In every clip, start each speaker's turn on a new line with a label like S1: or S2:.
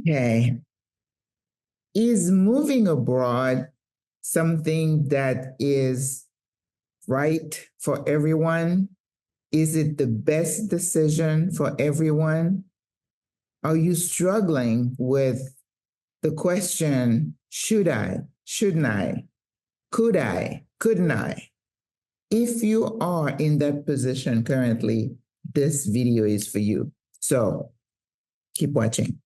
S1: Okay. Is moving abroad something that is right for everyone? Is it the best decision for everyone? Are you struggling with the question, should I, shouldn't I, could I, couldn't I? If you are in that position currently, this video is for you. So keep watching.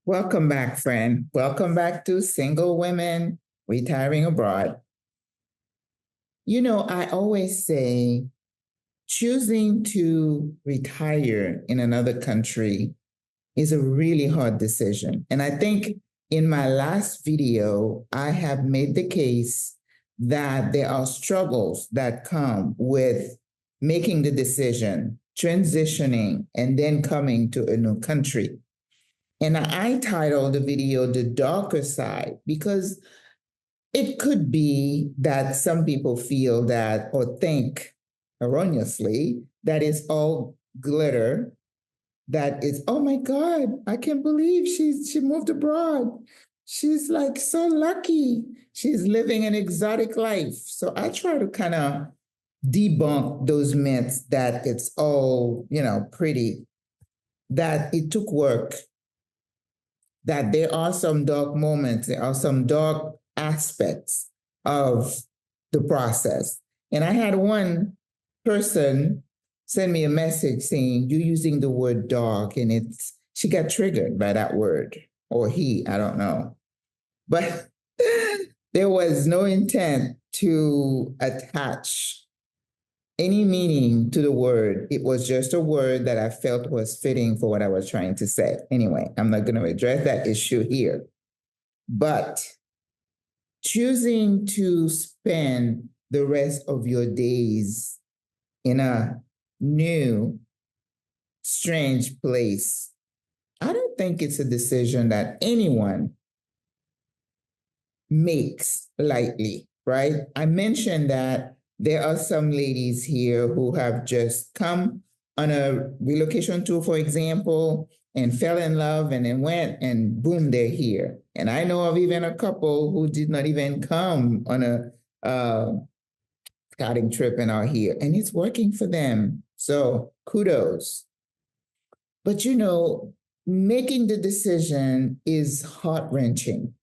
S1: Welcome back, friend. Welcome back to Single Women Retiring Abroad. You know, I always say choosing to retire in another country is a really hard decision. And I think in my last video, I have made the case that there are struggles that come with making the decision, transitioning, and then coming to a new country. And I titled the video The Darker Side because it could be that some people feel that or think erroneously that it's all glitter, that it's, oh my God, I can't believe she moved abroad. She's like so lucky. She's living an exotic life. So I try to kind of debunk those myths that it's all, pretty, that it took work, that there are some dark moments, there are some dark aspects of the process. And I had one person send me a message saying, you're using the word dark, and she got triggered by that word, or he, I don't know. But there was no intent to attach any meaning to the word. It was just a word that I felt was fitting for what I was trying to say. Anyway, I'm not going to address that issue here. But choosing to spend the rest of your days in a new, strange place, I don't think it's a decision that anyone makes lightly, right? I mentioned that there are some ladies here who have just come on a relocation tour, for example, and fell in love and then went and boom, they're here. And I know of even a couple who did not even come on a scouting trip and are here, and it's working for them. So kudos. But making the decision is heart-wrenching.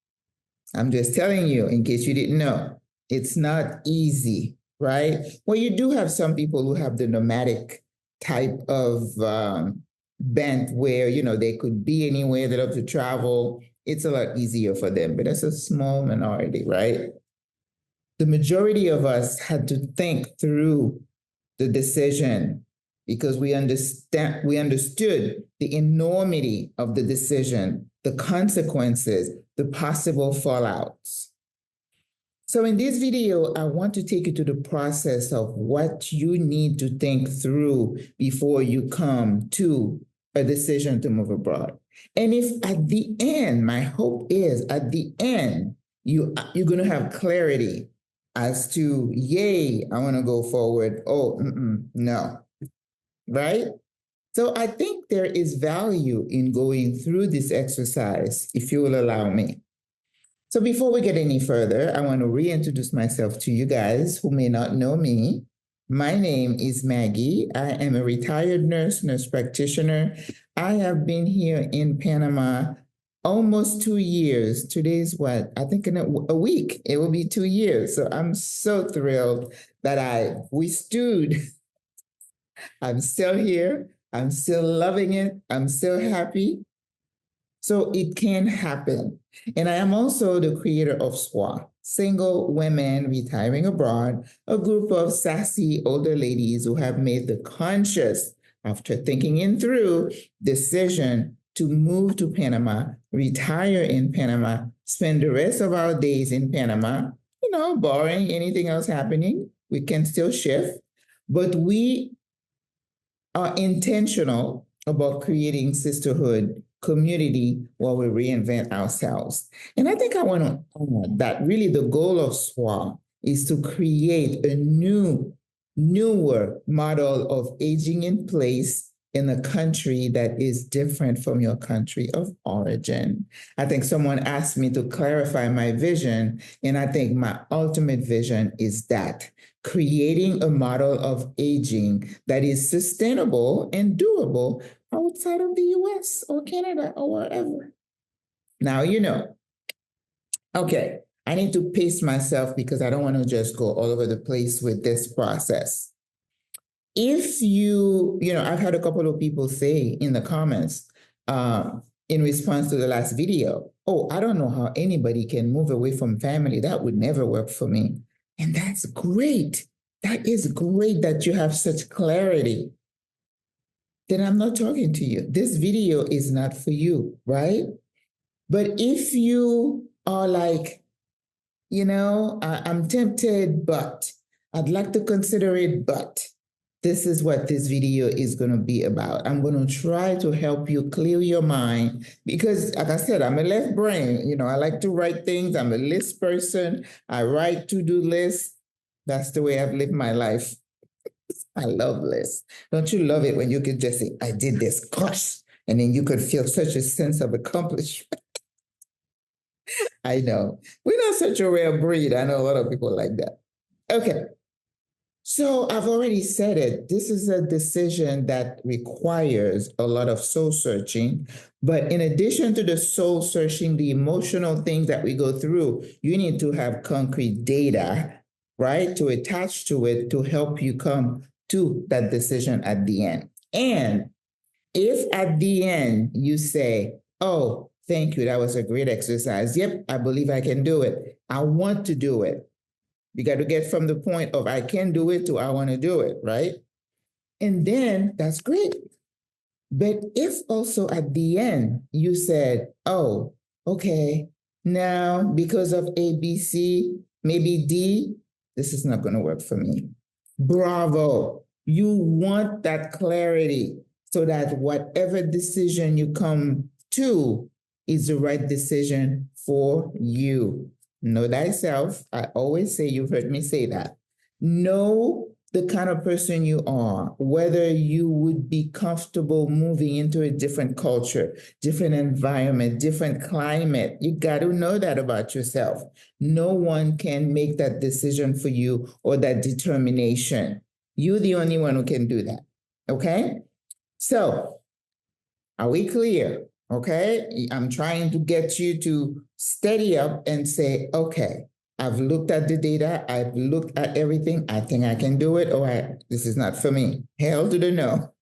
S1: I'm just telling you, in case you didn't know, it's not easy, right? Well, you do have some people who have the nomadic type of bent where, they could be anywhere, they love to travel. It's a lot easier for them, but that's a small minority, right? The majority of us had to think through the decision because we understood the enormity of the decision, the consequences, the possible fallouts. So in this video, I want to take you to the process of what you need to think through before you come to a decision to move abroad. And if at the end, my hope is at the end, you're going to have clarity as to, yay, I want to go forward. Oh, no, right? So I think there is value in going through this exercise, if you will allow me. So before we get any further, I want to reintroduce myself to you guys who may not know me. My name is Maggie. I am a retired nurse practitioner. I have been here in Panama almost 2 years. Today's what? I think in a week, it will be 2 years. So I'm so thrilled that we stood. I'm still here. I'm still loving it. I'm still happy. So it can happen. And I am also the creator of SWRA, Single Women Retiring Abroad, a group of sassy older ladies who have made the conscious, after thinking in through, decision to move to Panama, retire in Panama, spend the rest of our days in Panama, barring anything else happening. We can still shift, but we are intentional about creating sisterhood, community, while we reinvent ourselves. And I think I want to add that really the goal of SWRA is to create a newer model of aging in place in a country that is different from your country of origin. I think someone asked me to clarify my vision, and I think my ultimate vision is that creating a model of aging that is sustainable and doable outside of the US or Canada or wherever. Now, okay, I need to pace myself because I don't want to just go all over the place with this process. If I've had a couple of people say in the comments, in response to the last video, oh, I don't know how anybody can move away from family. That would never work for me. And that's great. That is great that you have such clarity. Then I'm not talking to you. This video is not for you, right? But if you are like, I'm tempted, but I'd like to consider it, but this is what this video is going to be about. I'm going to try to help you clear your mind because, like I said, I'm a left brain. I like to write things. I'm a list person. I write to-do lists. That's the way I've lived my life. I love lists. Don't you love it when you can just say, I did this, gosh, and then you could feel such a sense of accomplishment. I know. We're not such a rare breed. I know a lot of people like that. Okay. So I've already said it. This is a decision that requires a lot of soul searching. But in addition to the soul searching, the emotional things that we go through, you need to have concrete data, right, to attach to it to help you come to that decision at the end. And if at the end you say, oh, thank you, that was a great exercise. Yep, I believe I can do it. I want to do it. You got to get from the point of I can do it to I want to do it, right? And then that's great. But if also at the end you said, oh, okay, now because of A, B, C, maybe D, this is not going to work for me. Bravo. You want that clarity so that whatever decision you come to is the right decision for you. Know thyself. I always say, you've heard me say that. Know the kind of person you are, whether you would be comfortable moving into a different culture, different environment, different climate. You got to know that about yourself. No one can make that decision for you or that determination. You're the only one who can do that. Okay? So, are we clear? Okay, I'm trying to get you to steady up and say, okay, I've looked at the data, I've looked at everything, I think I can do it, or this is not for me. Hell to the no.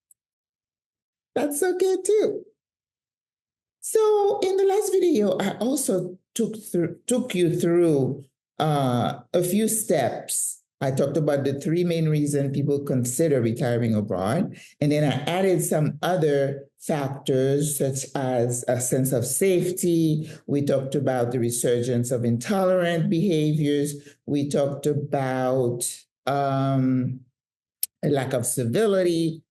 S1: That's okay too. So in the last video, I also took you through a few steps. I talked about the three main reasons people consider retiring abroad. And then I added some other factors, such as a sense of safety. We talked about the resurgence of intolerant behaviors. We talked about a lack of civility.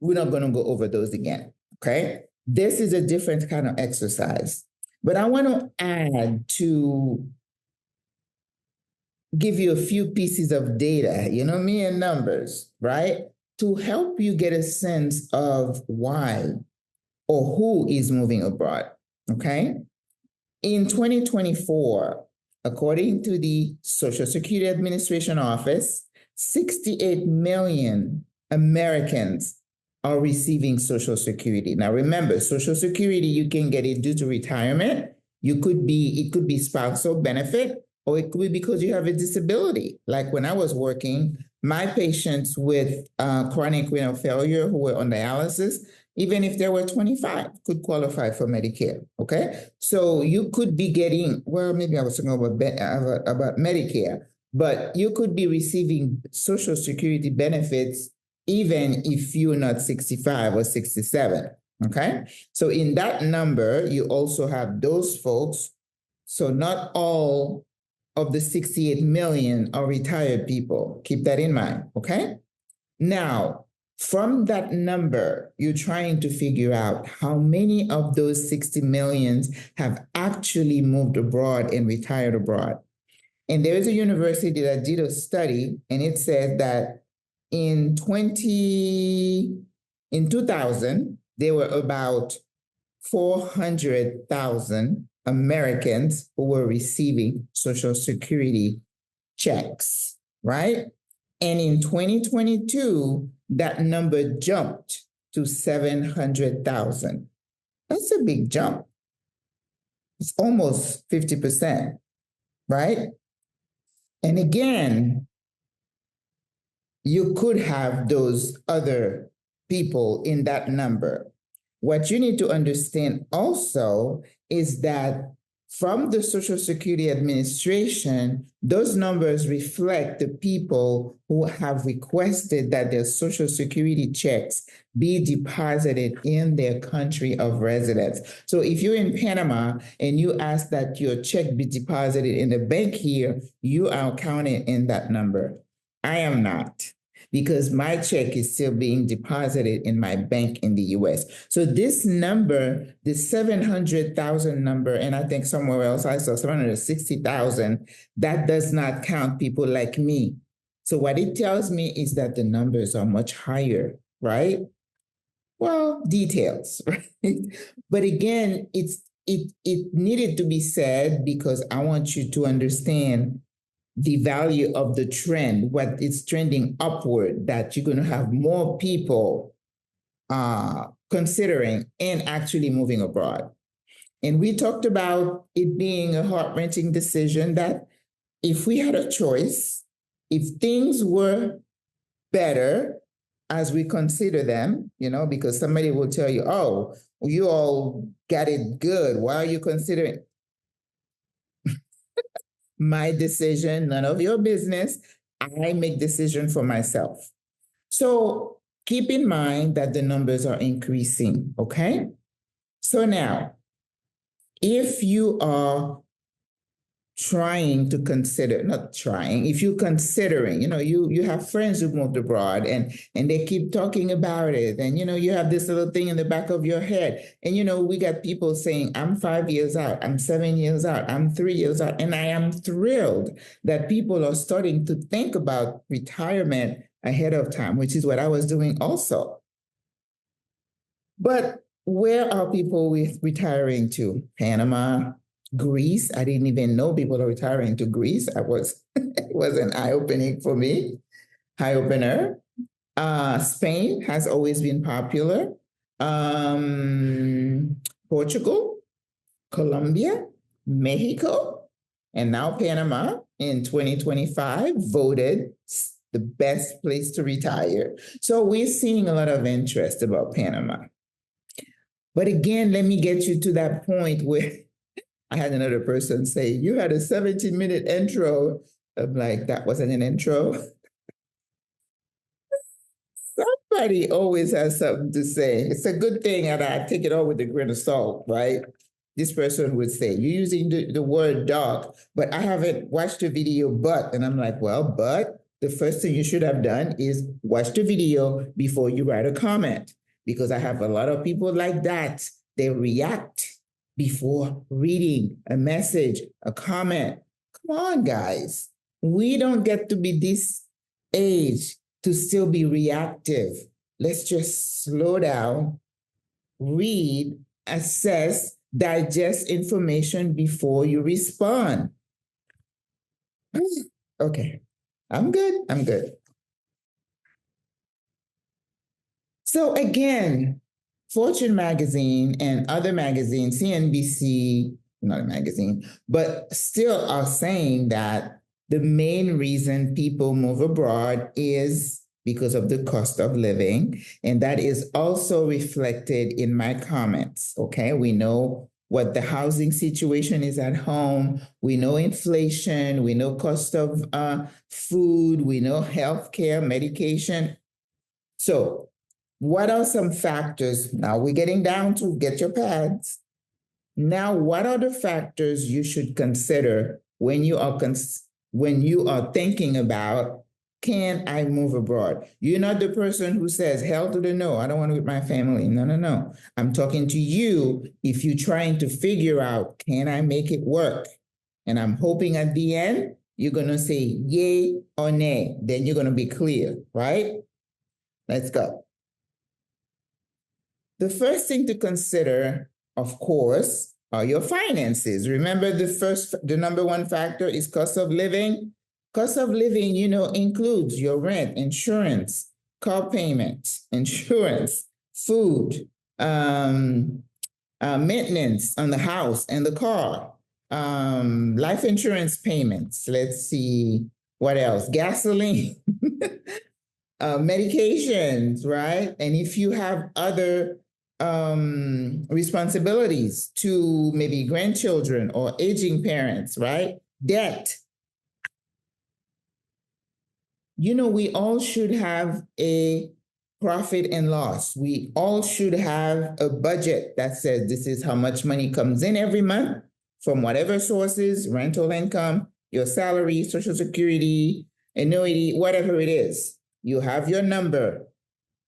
S1: We're not going to go over those again, okay? This is a different kind of exercise. But I want to add to give you a few pieces of data, me and numbers, right? To help you get a sense of why or who is moving abroad, okay? In 2024, according to the Social Security Administration Office, 68 million Americans are receiving Social Security. Now remember, Social Security, you can get it due to retirement. It could be spousal benefit, or it could be because you have a disability. Like when I was working, my patients with chronic renal failure who were on dialysis, even if they were 25, could qualify for Medicare, okay? So you could be getting, well, maybe I was talking about Medicare, but you could be receiving Social Security benefits even if you're not 65 or 67, okay? So in that number, you also have those folks. So not all of the 68 million are retired people. Keep that in mind, okay? Now, from that number, you're trying to figure out how many of those 60 millions have actually moved abroad and retired abroad. And there is a university that did a study, and it said that in 2000, there were about 400,000 Americans who were receiving Social Security checks, right? And in 2022, that number jumped to 700,000. That's a big jump. It's almost 50%, right? And again, you could have those other people in that number. What you need to understand also is that from the Social Security Administration, those numbers reflect the people who have requested that their Social Security checks be deposited in their country of residence. So if you're in Panama and you ask that your check be deposited in the bank here, you are counted in that number. I am not, because my check is still being deposited in my bank in the US. So this number, the 700,000 number, and I think somewhere else I saw 760,000, that does not count people like me. So what it tells me is that the numbers are much higher, right? Well, details, right? But again, it needed to be said because I want you to understand the value of the trend, what it's trending upward, that you're going to have more people considering and actually moving abroad. And we talked about it being a heart-wrenching decision, that if we had a choice, if things were better as we consider them, because somebody will tell you, oh, you all got it good. Why are you considering? My decision, none of your business. I make decision for myself. So keep in mind that the numbers are increasing, okay? So now, if you are trying to consider, not trying, if you're considering, you have friends who moved abroad and they keep talking about it, and you have this little thing in the back of your head, and we got people saying, I'm 5 years out, I'm 7 years out, I'm 3 years out, and I am thrilled that people are starting to think about retirement ahead of time, which is what I was doing also. But where are people retiring to? Panama, Greece. I didn't even know people are retiring to Greece. It was an eye-opening for me. Eye-opener. Spain has always been popular. Portugal, Colombia, Mexico, and now Panama in 2025 voted the best place to retire. So we're seeing a lot of interest about Panama. But again, let me get you to that point where I had another person say, you had a 17-minute intro. I'm like, that wasn't an intro. Somebody always has something to say. It's a good thing, and I take it all with a grain of salt, right? This person would say, you're using the word dark, but I haven't watched the video, but, and I'm like, well, but the first thing you should have done is watch the video before you write a comment, because I have a lot of people like that. They react before reading a message, a comment. Come on, guys. We don't get to be this age to still be reactive. Let's just slow down, read, assess, digest information before you respond. Okay, I'm good. So again, Fortune magazine and other magazines, CNBC, not a magazine, but still are saying that the main reason people move abroad is because of the cost of living. And that is also reflected in my comments, okay? We know what the housing situation is at home. We know inflation. We know cost of food. We know healthcare, medication. So what are some factors? Now we're getting down to get your pads. Now, what are the factors you should consider when you are thinking about, can I move abroad? You're not the person who says, hell to the no, I don't want to with my family. No. I'm talking to you if you're trying to figure out, can I make it work? And I'm hoping at the end, You're going to say yay or nay. Then you're going to be clear, right? Let's go. The first thing to consider, of course, are your finances. Remember, the number one factor is cost of living. Cost of living, includes your rent, insurance, car payment, insurance, food, maintenance on the house and the car, life insurance payments. Let's see what else. Gasoline, medications, right? And if you have other responsibilities to maybe grandchildren or aging parents, right? Debt. We all should have a profit and loss. We all should have a budget that says this is how much money comes in every month from whatever sources, rental income, your salary, Social Security, annuity, whatever it is. You have your number,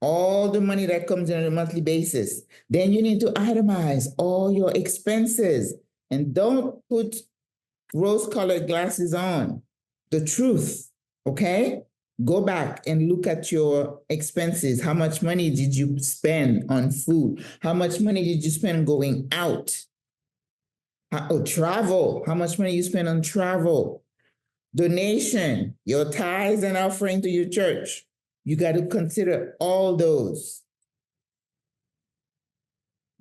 S1: all the money that comes in on a monthly basis. Then you need to itemize all your expenses and don't put rose-colored glasses on. The truth, okay? Go back and look at your expenses. How much money did you spend on food? How much money did you spend going out? Travel. How much money you spend on travel? Donation, your tithes and offering to your church. You got to consider all those.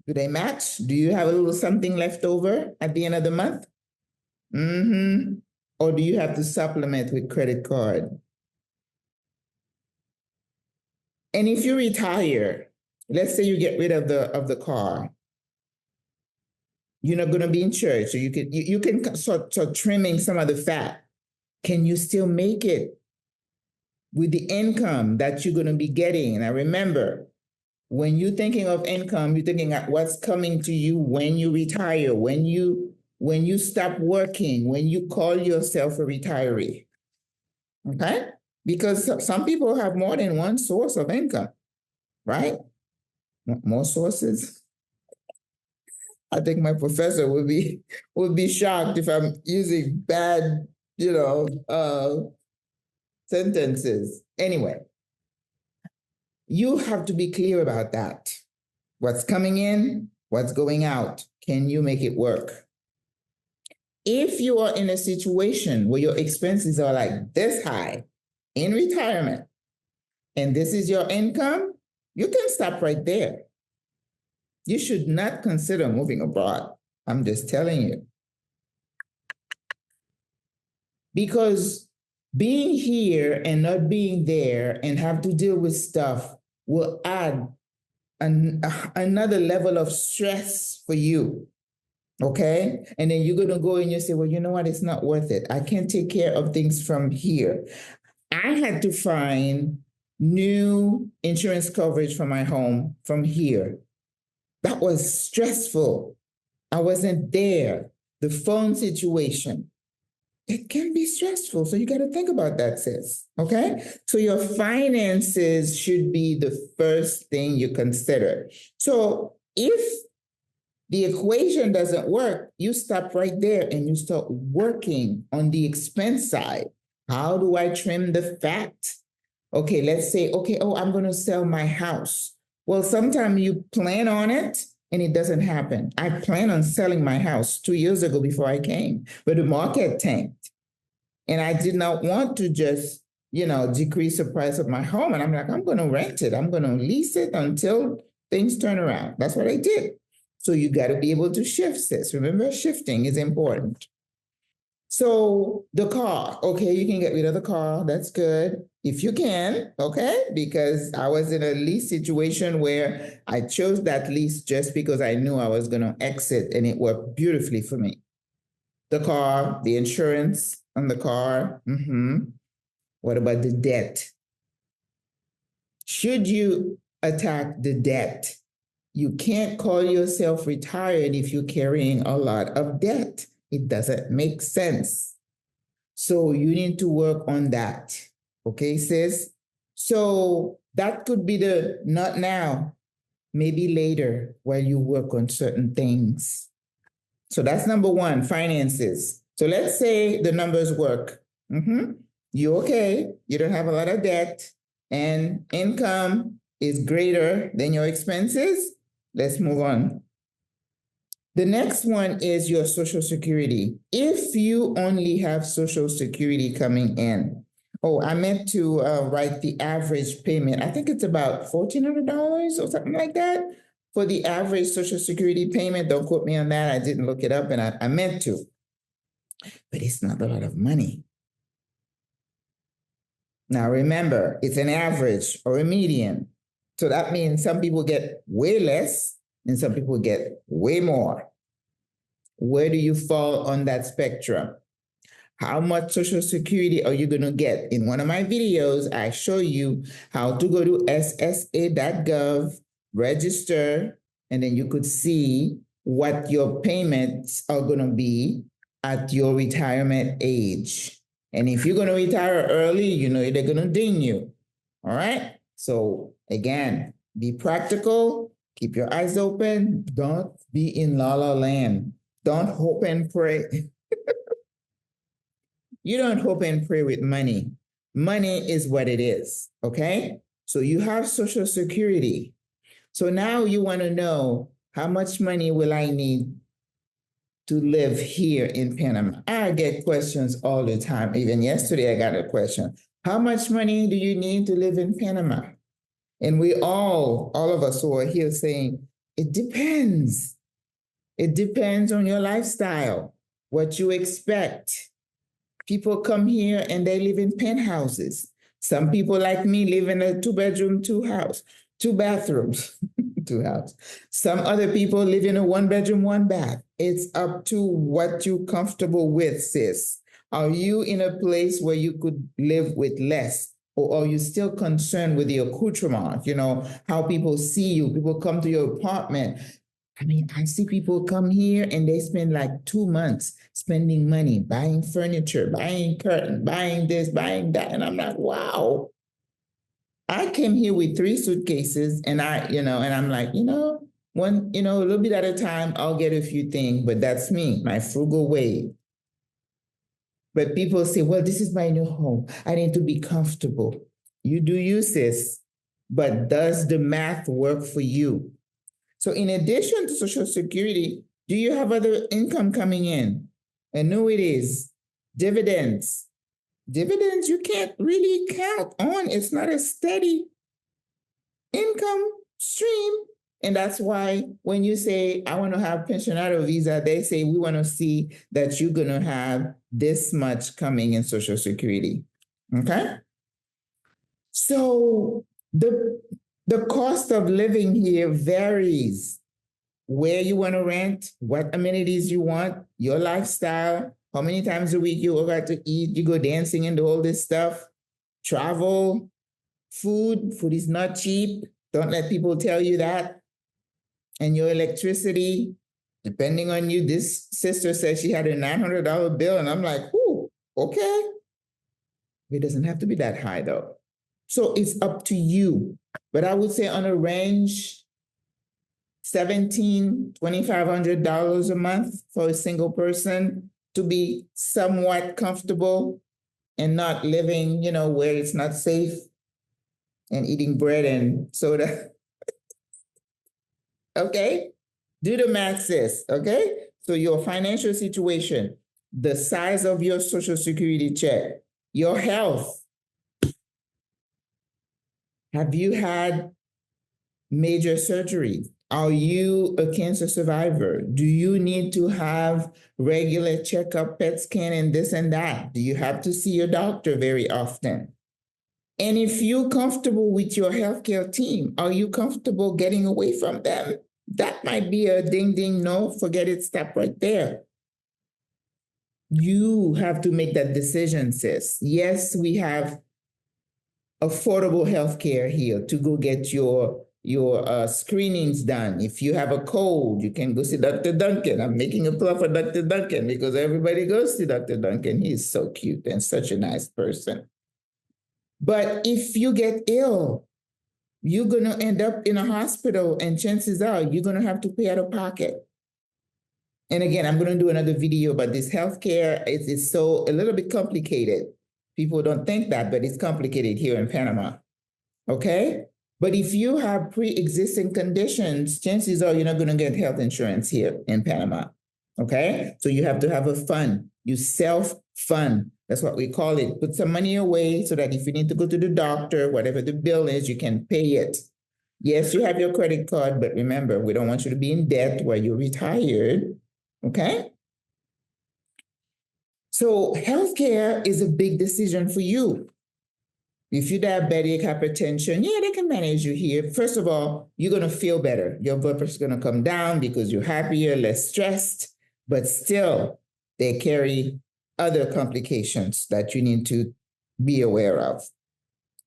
S1: Do they match? Do you have a little something left over at the end of the month? Or do you have to supplement with credit card? And if you retire, let's say you get rid of the car, you're not going to be in church, so you can start trimming some of the fat. Can you still make it with the income that you're going to be getting? Now remember, when you're thinking of income, you're thinking of what's coming to you when you retire, when you stop working, when you call yourself a retiree. Okay? Because some people have more than one source of income, right? More sources. I think my professor would be shocked if I'm using bad, sentences. Anyway, you have to be clear about that. What's coming in, what's going out. Can you make it work? If you are in a situation where your expenses are like this high in retirement, and this is your income, you can stop right there. You should not consider moving abroad. I'm just telling you. Because being here and not being there and have to deal with stuff will add another level of stress for you. Okay? And then you're going to go and you say, well, you know what? It's not worth it. I can't take care of things from here. I had to find new insurance coverage for my home from here. That was stressful. I wasn't there. The phone situation, it can be stressful. So you got to think about that, sis. Okay? So your finances should be the first thing you consider. So if the equation doesn't work, you stop right there and you start working on the expense side. How do I trim the fat? Okay, let's say, I'm going to sell my house. Well, sometimes you plan on it and it doesn't happen. I plan on selling my house 2 years ago before I came, but the market tanked. And I did not want to just, decrease the price of my home. And I'm like, I'm going to rent it. I'm going to lease it until things turn around. That's what I did. So you got to be able to shift, sis. Remember, shifting is important. So the car, okay, you can get rid of the car. That's good. If you can, okay, because I was in a lease situation where I chose that lease just because I knew I was going to exit and it worked beautifully for me. The car, the insurance on the car. What about the debt? Should you attack the debt? You can't call yourself retired if you're carrying a lot of debt. It doesn't make sense. So you need to work on that. Okay, sis? So that could be the not now, maybe later while you work on certain things. So that's number one, finances. So let's say the numbers work. You okay? You don't have a lot of debt, and income is greater than your expenses. Let's move on. The next one is your Social Security. If you only have Social Security coming in, oh, I meant to write the average payment. I think it's about $1,400 or something like that for the average Social Security payment. Don't quote me on that. I didn't look it up, and I meant to, but it's not a lot of money. Now, remember, it's an average or a median. So that means some people get way less and some people get way more. Where do you fall on that spectrum? How much Social Security are you going to get? In one of my videos, I show you how to go to ssa.gov, register, and then you could see what your payments are going to be at your retirement age. And if you're going to retire early, you know they're going to ding you. All right? So again, be practical, keep your eyes open, don't be in la la land. Don't hope and pray. You don't hope and pray with money. Money is what it is, okay? So you have Social Security. So now you want to know, how much money will I need to live here in Panama? I get questions all the time. Even yesterday, I got a question. How much money do you need to live in Panama? And we all of us who are here saying, it depends. It depends on your lifestyle, what you expect. People come here and they live in penthouses. Some people like me live in a 2-bedroom, 2 bathrooms, 2 house. Some other people live in a 1-bedroom, 1 bath. It's up to what you're comfortable with, sis. Are you in a place where you could live with less? Or are you still concerned with the accoutrement? You know, how people see you. People come to your apartment. I mean, I see people come here and they spend like 2 months spending money, buying furniture, buying curtain, buying this, buying that. And I'm like, wow. I came here with 3 suitcases and and I'm like, a little bit at a time, I'll get a few things, but that's me, my frugal way. But people say, well, this is my new home. I need to be comfortable. You do you, sis. But does the math work for you? So in addition to Social Security, do you have other income coming in? Annuities, dividends. Dividends you can't really count on. It's not a steady income stream. And that's why when you say, I want to have pensionado visa, they say, we want to see that you're going to have this much coming in Social Security. Okay? So the cost of living here varies. Where you want to rent, what amenities you want, your lifestyle, how many times a week you go out to eat, you go dancing and do all this stuff, travel, food is not cheap. Don't let people tell you that. And your electricity, depending on you, this sister said she had a $900 bill, and I'm like, ooh, okay. It doesn't have to be that high though. So it's up to you. But I would say on a range, $1,700, $2,500 a month for a single person to be somewhat comfortable and not living, where it's not safe and eating bread and soda. Okay? Do the math, sis. Okay? So your financial situation, the size of your Social Security check, your health. Have you had major surgery? Are you a cancer survivor? Do you need to have regular checkup, PET scan, and this and that? Do you have to see your doctor very often? And if you're comfortable with your healthcare team, are you comfortable getting away from them? That might be a ding, ding, no, forget it, stop right there. You have to make that decision, sis. Yes, we have affordable healthcare here to go get your screenings done. If you have a cold, you can go see Dr. Duncan. I'm making a plug for Dr. Duncan because everybody goes to Dr. Duncan. He's so cute and such a nice person. But if you get ill, you're going to end up in a hospital, and chances are you're going to have to pay out of pocket. And again, I'm going to do another video about this healthcare. It's so a little bit complicated. People don't think that, but it's complicated here in Panama. Okay? But if you have pre-existing conditions, chances are you're not going to get health insurance here in Panama. Okay? So you have to have a fund. You self-fund. That's what we call it. Put some money away so that if you need to go to the doctor, whatever the bill is, you can pay it. Yes, you have your credit card, but remember, we don't want you to be in debt while you're retired. Okay? So healthcare is a big decision for you. If you're diabetic, hypertension, yeah, they can manage you here. First of all, you're going to feel better. Your blood pressure is going to come down because you're happier, less stressed, but still, they carry other complications that you need to be aware of.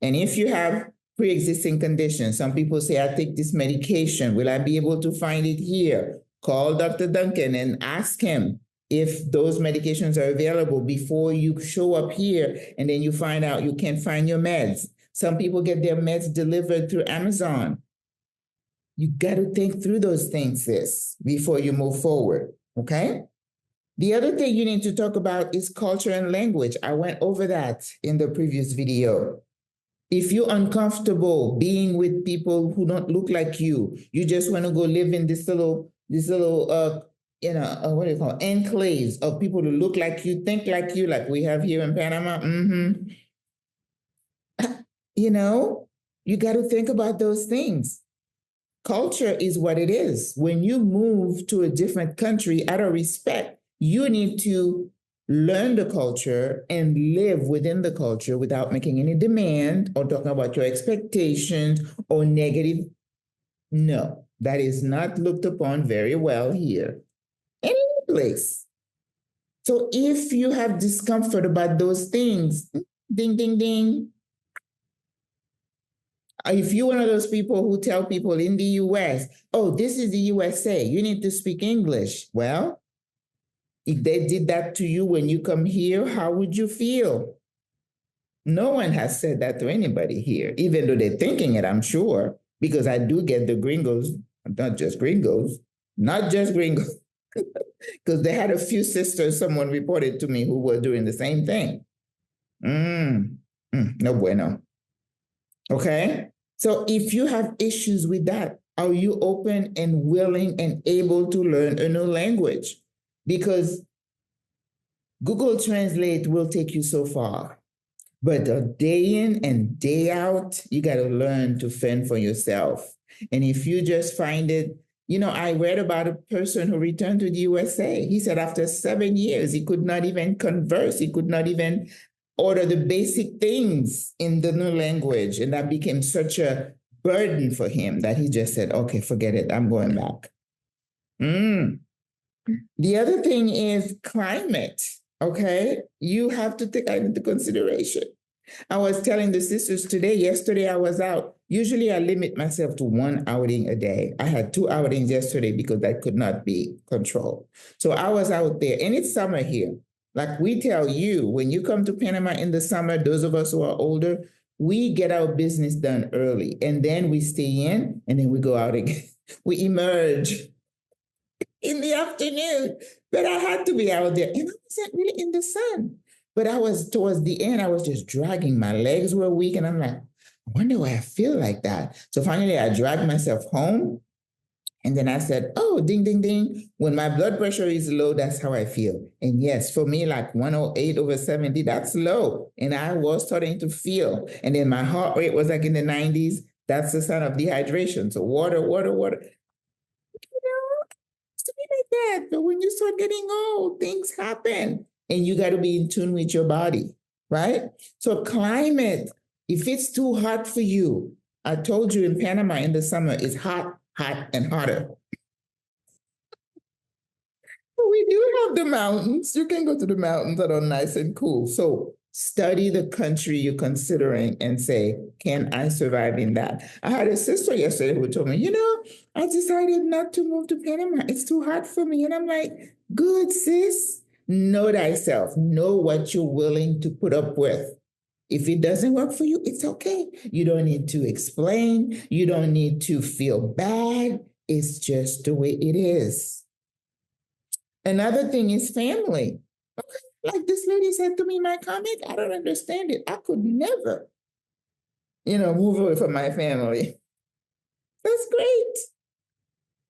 S1: And if you have pre-existing conditions, some people say, I take this medication. Will I be able to find it here? Call Dr. Duncan and ask him if those medications are available before you show up here, and then you find out you can't find your meds. Some people get their meds delivered through Amazon. You got to think through those things, sis, before you move forward, okay? The other thing you need to talk about is culture and language. I went over that in the previous video. If you're uncomfortable being with people who don't look like you just want to go live in this little what do you call it? Enclaves of people who look like you, think like you, like we have here in Panama. You got to think about those things. Culture is what it is. When you move to a different country, out of respect, you need to learn the culture and live within the culture without making any demand or talking about your expectations or negative. No, that is not looked upon very well here. Any place. So if you have discomfort about those things, ding, ding, ding. If you're one of those people who tell people in the US, oh, this is the USA, you need to speak English. Well, if they did that to you when you come here, how would you feel? No one has said that to anybody here, even though they're thinking it, I'm sure, because I do get the gringos, not just gringos, because they had a few sisters, someone reported to me, who were doing the same thing. No bueno. Okay? So if you have issues with that, are you open and willing and able to learn a new language? Because Google Translate will take you so far. But a day in and day out, you got to learn to fend for yourself. And if you just find it, I read about a person who returned to the USA. He said after 7 years, he could not even converse. He could not even order the basic things in the new language. And that became such a burden for him that he just said, okay, forget it. I'm going back. The other thing is climate. Okay, you have to take that into consideration. I was telling the sisters yesterday I was out. Usually I limit myself to 1 outing a day. I had 2 outings yesterday because that could not be controlled. So I was out there, and it's summer here. Like we tell you, when you come to Panama in the summer, those of us who are older, we get our business done early, and then we stay in, and then we go out again. We emerge in the afternoon. But I had to be out there, and I wasn't really in the sun. But I was, towards the end, I was just dragging. My legs were weak, and I'm like, I wonder why I feel like that. So finally, I dragged myself home, and then I said, oh, ding, ding, ding. When my blood pressure is low, that's how I feel. And yes, for me, like 108/70, that's low. And I was starting to feel. And then my heart rate was like in the 90s. That's the sign of dehydration. So water. To be like that, but when you start getting old, things happen, and you got to be in tune with your body, right? So climate, if it's too hot for you, I told you in Panama in the summer, it's hot, and hotter. We do have the mountains. You can go to the mountains that are nice and cool. So study the country you're considering and say, can I survive in that? I had a sister yesterday who told me, I decided not to move to Panama. It's too hot for me. And I'm like, good, sis. Know thyself. Know what you're willing to put up with. If it doesn't work for you, it's okay. You don't need to explain. You don't need to feel bad. It's just the way it is. Another thing is family. Okay. Like this lady said to me in my comment, I don't understand it. I could never, move away from my family. That's great.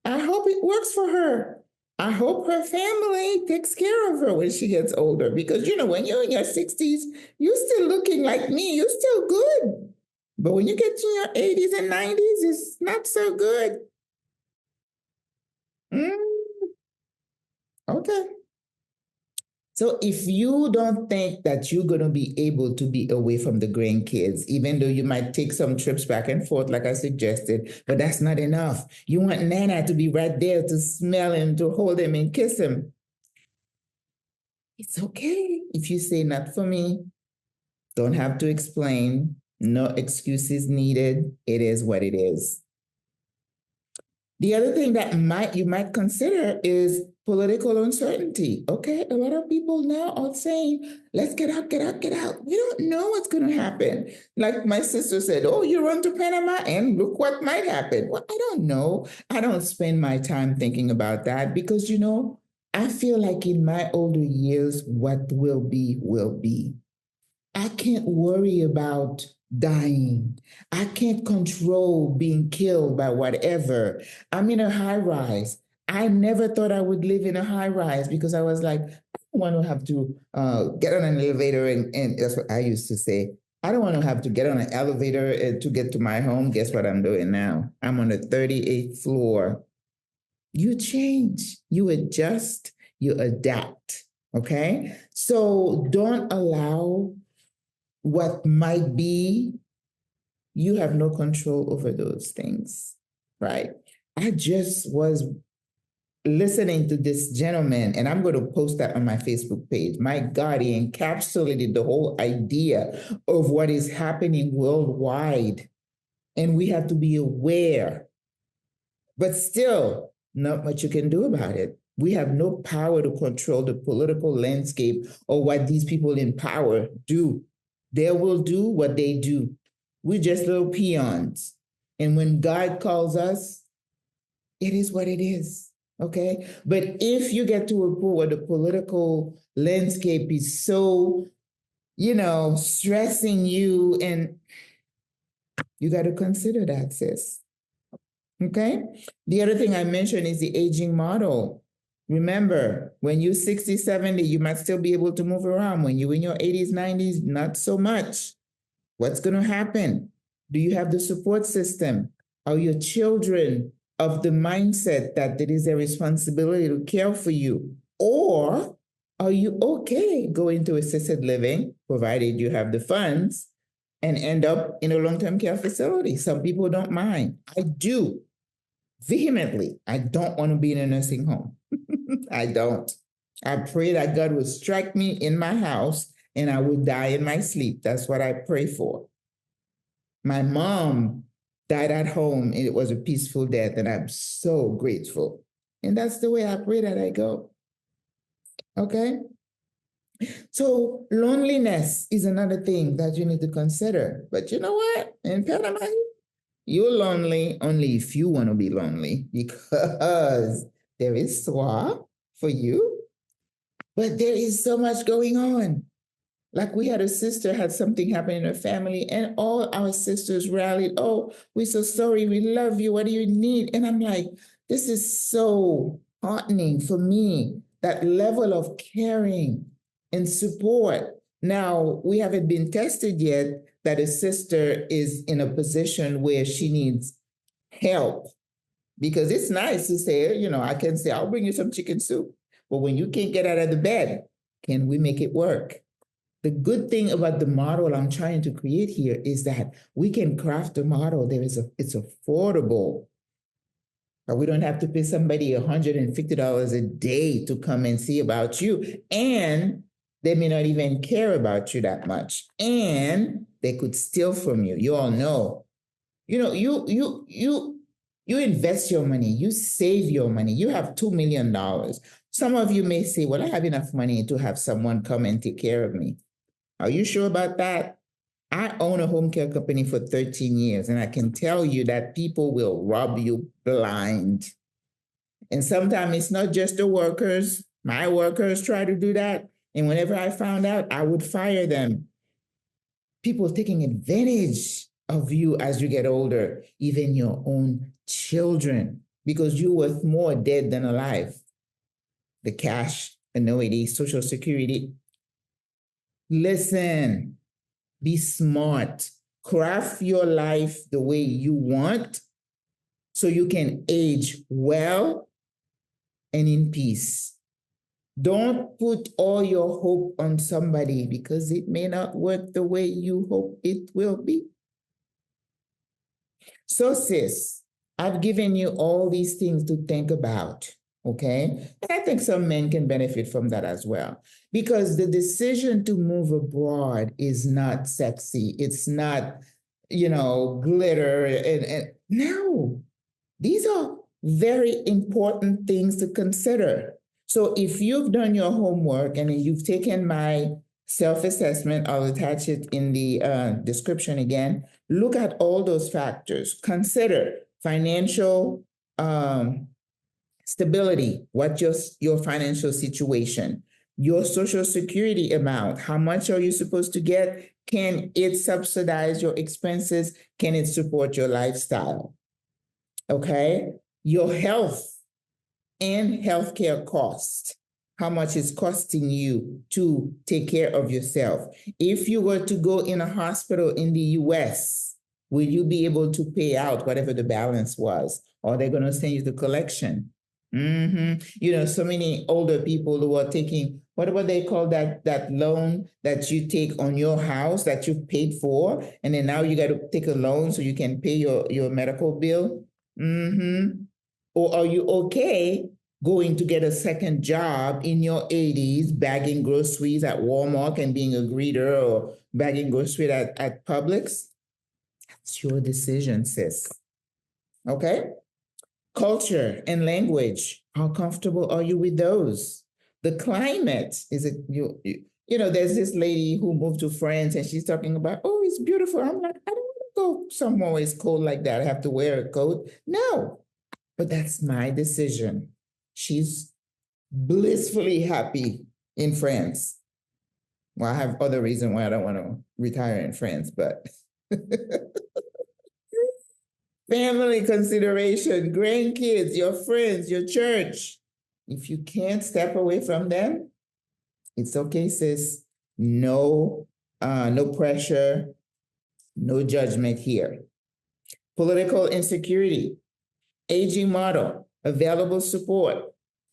S1: I hope it works for her. I hope her family takes care of her when she gets older because, when you're in your 60s, you're still looking like me. You're still good. But when you get to your 80s and 90s, it's not so good. Okay. So if you don't think that you're going to be able to be away from the grandkids, even though you might take some trips back and forth, like I suggested, but that's not enough. You want Nana to be right there to smell him, to hold him and kiss him. It's okay if you say not for me. Don't have to explain. No excuses needed. It is what it is. The other thing that you might consider is political uncertainty. Okay, a lot of people now are saying, let's get out, get out, get out. We don't know what's going to happen. Like my sister said, oh, you run to Panama and look what might happen. Well, I don't know. I don't spend my time thinking about that because, I feel like in my older years, what will be, will be. I can't worry about dying. I can't control being killed by whatever. I'm in a high rise. I never thought I would live in a high rise because I was like, I don't want to have to get on an elevator. And that's what I used to say. I don't want to have to get on an elevator to get to my home. Guess what I'm doing now? I'm on the 38th floor. You change, you adjust, you adapt. Okay. So don't allow what might be, you have no control over those things, right? I just was listening to this gentleman, and I'm going to post that on my Facebook page. My God, he encapsulated the whole idea of what is happening worldwide. And we have to be aware, but still, not much you can do about it. We have no power to control the political landscape or what these people in power do. They will do what they do. We're just little peons. And when God calls us, it is what it is. Okay. But if you get to a point where the political landscape is so, stressing you, and you got to consider that, sis. Okay. The other thing I mentioned is the aging model. Remember, when you're 60, 70, you might still be able to move around. When you're in your 80s, 90s, not so much. What's going to happen? Do you have the support system? Are your children of the mindset that it is their responsibility to care for you? Or are you okay going to assisted living, provided you have the funds, and end up in a long-term care facility? Some people don't mind. I do. Vehemently, I don't want to be in a nursing home. I don't. I pray that God would strike me in my house and I would die in my sleep. That's what I pray for. My mom died at home and it was a peaceful death, and I'm so grateful. And that's the way I pray that I go. Okay? So loneliness is another thing that you need to consider. But you know what? In Panama, you're lonely only if you want to be lonely, because there is SWRA for you, but there is so much going on. Like we had a sister had something happen in her family, and all our sisters rallied. Oh, we're so sorry. We love you. What do you need? And I'm like, this is so heartening for me, that level of caring and support. Now, we haven't been tested yet that a sister is in a position where she needs help, because it's nice to say, I can say, I'll bring you some chicken soup. But when you can't get out of the bed, can we make it work? The good thing about the model I'm trying to create here is that we can craft a model. It's affordable. But we don't have to pay somebody $150 a day to come and see about you. And they may not even care about you that much. And they could steal from you. You all know. You invest your money, you save your money. You have $2 million. Some of you may say, well, I have enough money to have someone come and take care of me. Are you sure about that? I own a home care company for 13 years, and I can tell you that people will rob you blind. And sometimes it's not just the workers. My workers try to do that. And whenever I found out, I would fire them. People taking advantage of you as you get older, even your own children, because you're worth more dead than alive. The cash, annuity, Social Security. Listen, be smart. Craft your life the way you want so you can age well and in peace. Don't put all your hope on somebody because it may not work the way you hope it will be. So, sis, I've given you all these things to think about, okay? And I think some men can benefit from that as well because the decision to move abroad is not sexy. It's not, glitter. And no, these are very important things to consider. So if you've done your homework and you've taken my self-assessment, I'll attach it in the description again. Look at all those factors. Consider financial stability. What's your financial situation? Your Social Security amount. How much are you supposed to get? Can it subsidize your expenses? Can it support your lifestyle? Okay. Your health and healthcare costs. How much it's costing you to take care of yourself. If you were to go in a hospital in the US, will you be able to pay out whatever the balance was? Or they're going to send you to collection? So many older people who are taking, what they call that loan that you take on your house that you've paid for, and then now you got to take a loan so you can pay your medical bill. Or are you okay going to get a second job in your 80s, bagging groceries at Walmart and being a greeter or bagging groceries at Publix? That's your decision, sis. Okay? Culture and language. How comfortable are you with those? The climate. Is it there's this lady who moved to France and she's talking about, oh, it's beautiful. I'm like, I don't want to go somewhere where it's cold like that. I have to wear a coat. No, but that's my decision. She's blissfully happy in France. Well, I have other reasons why I don't want to retire in France, but family consideration, grandkids, your friends, your church. If you can't step away from them, it's okay, sis. No pressure, no judgment here. Political insecurity, aging model, available support.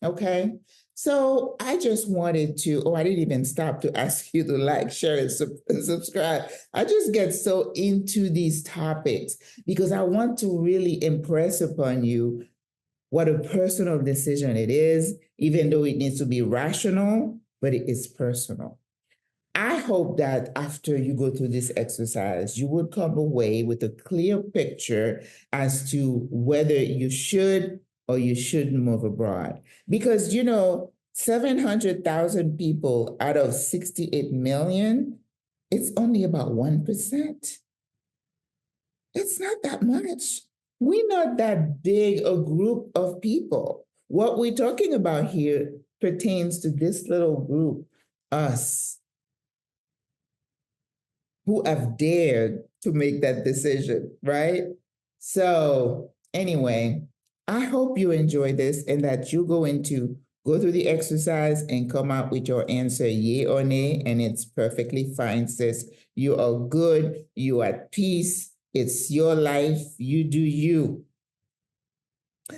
S1: Okay. So I just wanted to, I didn't even stop to ask you to like, share, and subscribe. I just get so into these topics because I want to really impress upon you what a personal decision it is, even though it needs to be rational, but it is personal. I hope that after you go through this exercise, you would come away with a clear picture as to whether you should or you shouldn't move abroad. Because, 700,000 people out of 68 million, it's only about 1%. It's not that much. We're not that big a group of people. What we're talking about here pertains to this little group, us, who have dared to make that decision, right? So anyway, I hope you enjoy this and that you're going to go through the exercise and come out with your answer, yay or nay, and it's perfectly fine, sis. You are good, you are at peace, it's your life, you do you.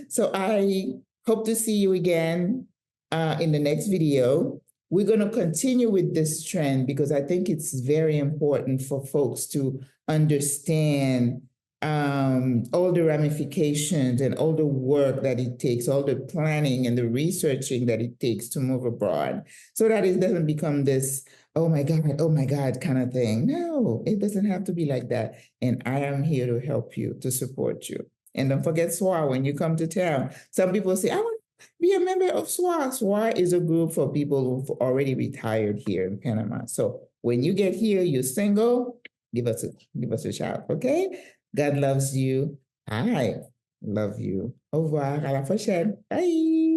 S1: So I hope to see you again in the next video. We're going to continue with this trend because I think it's very important for folks to understand all the ramifications and all the work that it takes, all the planning and the researching that it takes to move abroad, so that it doesn't become this, oh my God kind of thing. No, it doesn't have to be like that. And I am here to help you, to support you. And don't forget SWRA when you come to town. Some people say, I want be a member of SWRA. SWRA is a group for people who've already retired here in Panama. So when you get here, you're single, give us a shout, okay? God loves you. I love you. Au revoir. À la prochaine. Bye.